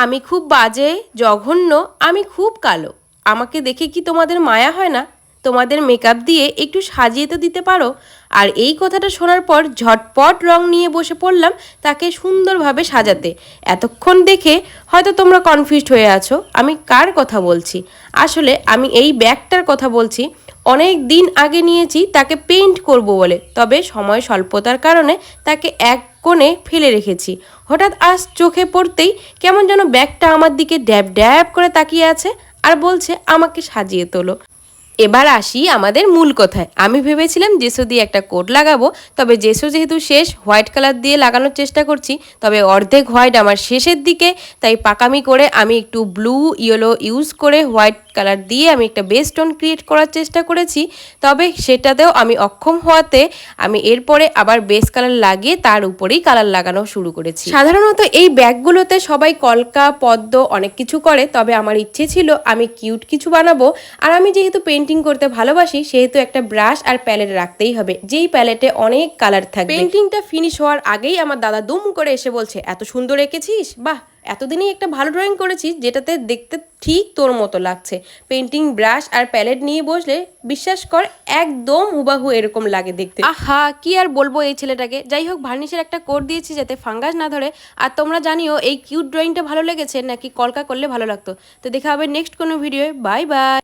আমি খুব বাজে, জঘন্য, আমি খুব কালো। আমাকে দেখে কি তোমাদের মায়া হয় না? তোমাদের মেকআপ দিয়ে একটু সাজিয়ে তো দিতে পারো। আর এই কথাটা শোনার পর ঝটপট রং নিয়ে বসে পড়লাম তাকে সুন্দরভাবে সাজাতে। এতক্ষণ দেখে হয়তো তোমরা কনফিউজড হয়ে আছো আমি কার কথা বলছি। আসলে আমি এই ব্যাগটার কথা বলছি। অনেক দিন আগে নিয়েছি তাকে পেইন্ট করব বলে, তবে সময় স্বল্পতার কারণে তাকে এক কোণে ফেলে রেখেছি। হঠাৎ আজ চোখে পড়তেই কেমন যেন ব্যাগটা আমার দিকে ড্যাব ড্যাব করে তাকিয়ে আছে আর বলছে আমাকে সাজিয়ে তোলো। এবার আসি আমাদের মূল কথায়। আমি ভেবেছিলাম জেসো দিয়ে একটা কোট লাগাবো, তবে জেসো যেহেতু শেষ, হোয়াইট কালার দিয়ে লাগানোর চেষ্টা করছি। তবে অর্ধেক হোয়াইট আমার শেষের দিকে, তাই পাকামি করে আমি একটু ব্লু ইয়েলো ইউজ করে হোয়াইট কালার দিয়ে আমি একটা বেস টোন ক্রিয়েট করার চেষ্টা করেছি। তবে সেটাতেও আমি অক্ষম হওয়াতে আমি এরপরে আবার বেস কালার লাগিয়ে তার উপরেই কালার লাগানো শুরু করেছি। সাধারণত এই ব্যাগগুলোতে সবাই কলকা পদ্ম অনেক কিছু করে, তবে আমার ইচ্ছে ছিল আমি কিউট কিছু বানাবো। আর আমি যেহেতু পেন্টিং করতে ভালোবাসি সেহেতু একটা ব্রাশ আর প্যালেট রাখতেই হবে, যেই প্যালেটে অনেক কালার থাকবে। পেন্টিংটা ফিনিশ হওয়ার আগেই আমার দাদা দুম করে এসে বলছে, এত সুন্দর এঁকেছিস, বাহ, এতদিনই একটা ভালো ড্রয়িং করেছিস যেটাতে দেখতে ঠিক তোর মতো লাগছে। পেন্টিং ব্রাশ আর প্যালেট নিয়ে বসলে বিশ্বাস কর একদম হুবাহু এরকম লাগে দেখতে। আহা, কি আর বলবো এই ছেলেটাকে। যাই হোক, ভার্নিশের একটা কোট দিয়েছি যাতে ফাঙ্গাস না ধরে। আর তোমরা জানিও এই কিউট ড্রয়িংটা ভালো লেগেছে নাকি কলকা করলে ভালো লাগতো। তো দেখা হবে নেক্সট কোনো ভিডিওয়ে। Bye bye.